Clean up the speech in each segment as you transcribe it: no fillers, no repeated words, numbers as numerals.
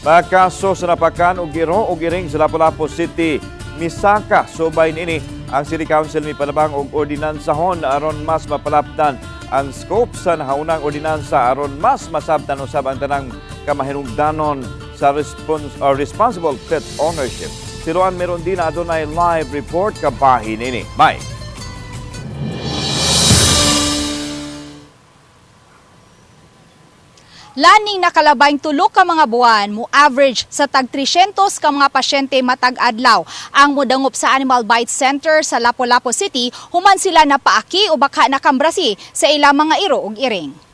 Mga kaso sa napaakan ug iro ug iring sa Lapu-Lapu City, misaka, Subay niini ang City Council mipalabang og ordinansahon aron mas mapalapdan ang scope sa nahaunang ordinansa aron mas masabtan usab ang tanang kamahinungdanon sa responsible pet ownership. Siluan meron din adunay live report kabahin niini. Bye. Laning nakalabayng tulo ka mga buwan mo average sa tag 300 ka mga pasyente matag adlaw ang modangop sa Animal Bite Center sa Lapu-Lapu City human sila napaaki o baka nakambrasi sa ilang mga iro ug iring.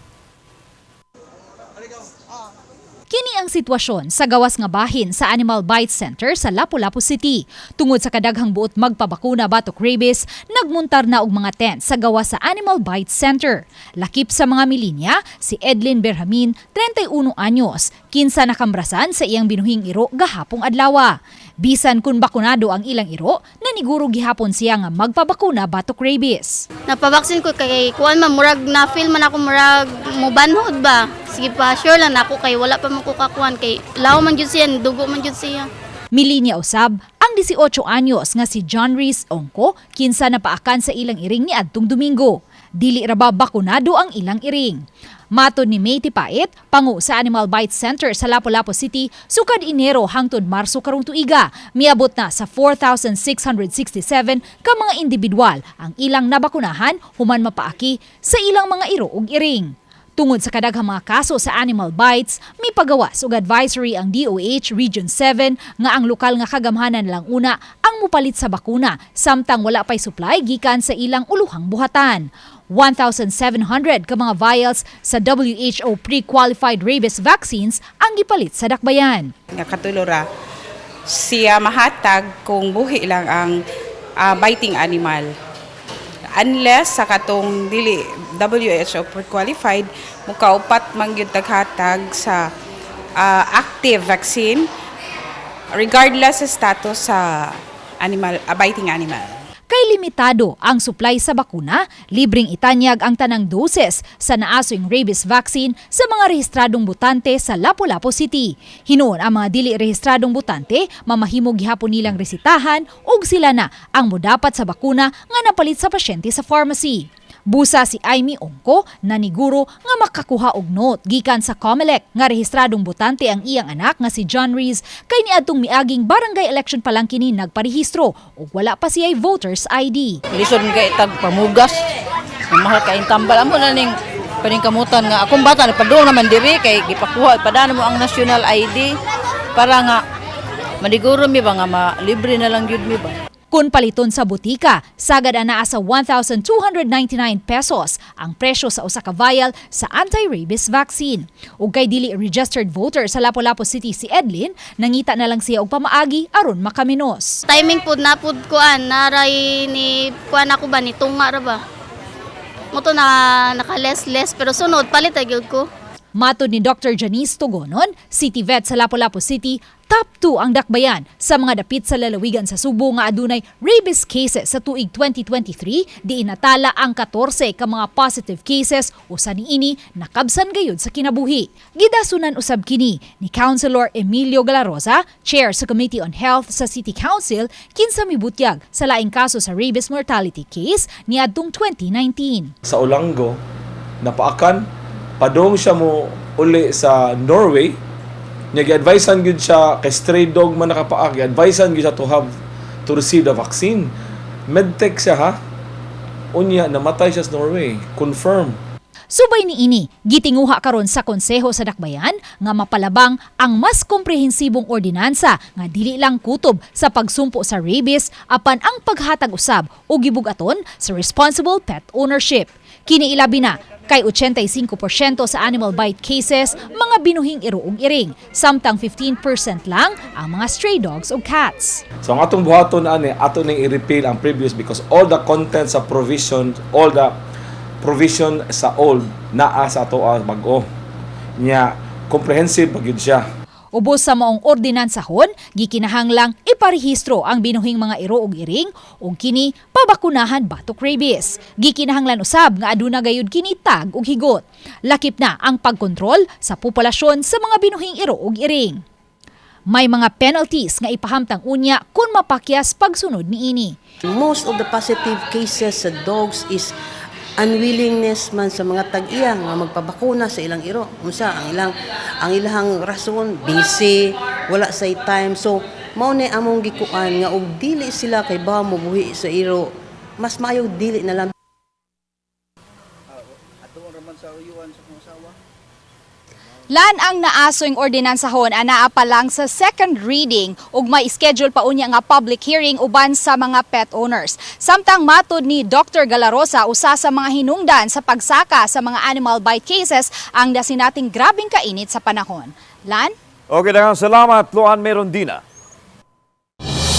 Kini ang sitwasyon sa gawas nga bahin sa Animal Bite Center sa Lapu-Lapu City. Tungod sa kadaghang buot magpabakuna batok rabies, nagmuntar na og mga tent sa gawas sa Animal Bite Center. Lakip sa mga milinya, si Edlin Berhamin, 31 anyos, kinsa nakambrasan sa iyang binuhing iro gahapong adlaw. Bisan kun bakunado ang ilang iro, naniguro gihapon siya nga magpabakuna batok rabies. Napabaksin ko kay kuan man murag na feel man ako murag mobanhod ba. Sige pa sure lang ako kay wala pa man ko kakuan kay law man jud siya, dugo man jud siya. Milinya usab ang 18 anyos nga si John Reese Ongko kinsa napaakan sa ilang iring ni adtong Domingo. Dili ra ba bakunado ang ilang iring. Matod ni May Tipait, pangu sa Animal Bite Center sa Lapu-Lapu City, sukad Enero hangtod Marso karong tuiga, miabot na sa 4,667 ka mga individual ang ilang nabakunahan human mapaaki sa ilang mga iro ug iring. Tungod sa kadaghang mga kaso sa animal bites, may pagawas ug advisory ang DOH Region 7 nga ang lokal nga kagamhanan lang una ang mupalit sa bakuna samtang wala pay supply gikan sa ilang uluhang buhatan. 1,700 ka mga vials sa WHO pre-qualified rabies vaccines ang gipalit sa dakbayan. Nga katulora siya mahatag kung buhi lang ang biting animal. Unless sa katong dili WHO pre-qualified, mukaupat man gyud taghatag sa active vaccine regardless sa status sa animal, biting animal. Kay limitado ang supply sa bakuna, libreng itanyag ang tanang doses sa naasong rabies vaccine sa mga rehistradong butante sa Lapu-Lapu City. Hinuon ang mga dili rehistradong butante, mamahimog gihapon nilang resitahan ug sila na ang modapat sa bakuna nga napalit sa pasyente sa pharmacy. Busa si Amy Ongko na niguro nga makakuha og note gikan sa COMELEC nga rehistradong botante ang iyang anak nga si John Reese kay niadtong miaging barangay election pa lang kini nagparehistro ug wala pa siya'y voters ID. Lisod kay tag pamugas. Mahal ka intambal amo na ning paningkamutan nga akong bata napadung naman diri kay gipakuha ipadana mo ang national ID para nga maniguro mi ba nga libre na lang gyud mi ba. Kung paliton sa butika, sagad ana sa 1,299 pesos ang presyo sa usa ka vial sa anti-rabies vaccine. Ug kay dili registered voter sa Lapu-Lapu City si Edlin, nangita na lang siya og pamaagi aron makaminos. Timing pud na pud kuan naray ni kuan ako ba ni tunga ra ba. Moto na naka-less pero sunod palit gyud ko. Matod ni Dr. Janice Togonon, City Vet sa Lapu-Lapu City, top 2 ang dakbayan sa mga dapit sa lalawigan sa Subo nga adunay rabies cases sa tuig 2023, di inatala ang 14 ka mga positive cases usa niini nakabsan gayud sa kinabuhi. Gidasunan usab kini ni Councilor Emilio Galarosa, Chair sa Committee on Health sa City Council, kinsa mibutyag sa laing kaso sa rabies mortality case niadtong 2019. Sa Olanggo, napaakan padong siya mo uli sa Norway, nag-advisean gyud siya kay stray dog man nakapaak, advisean gyud siya to receive the vaccine. Medtech siya ha. Unya namatay siya sa Norway. Confirm. Subay niini, gitinguha karon sa konseho sa dakbayan nga mapalabang ang mas komprehensibong ordinansa nga dili lang kutob sa pagsumpo sa rabies apan ang paghatag usab o gibugaton sa responsible pet ownership. Kini ilabi na kay 85% sa animal bite cases mga binuhing iro ug iring, samtang 15% lang ang mga stray dogs o cats. So ang atong buhaton ani ato ning i-repeal ang previous because all the contents sa provision, all the provision sa old naa sa ato bag-o. Nya comprehensive gyud siya. Ubos sa maong ordinansahon, gikinahanglang iparehistro ang binuhing mga iro ug iring ug kini pabakunahan batok rabies. Gikinahanglan usab nga aduna gayud kini tag ug higot. Lakip na ang pagkontrol sa populasyon sa mga binuhing iro ug iring. May mga penalties nga ipahamtang unya kung mapakyas pagsunod niini. Most of the positive cases sa dogs is unwillingness man sa mga tag-iya nga magpabakuna sa ilang iro. Unsa ang ilang rason, busy, wala say time. So mao ni among gikuan nga og dili sila kay ba mo buhi sa iro, mas maayo dili na lang. Lan ang naasoing ordinansahon anaa pa lang sa second reading ug may schedule pa unya nga public hearing uban sa mga pet owners. Samtang matud ni Dr. Galarosa, usa sa mga hinungdan sa pagsaka sa mga animal bite cases ang dasinating grabing kainit sa panahon. Lan? Okay, daghang salamat, Luan Merondina.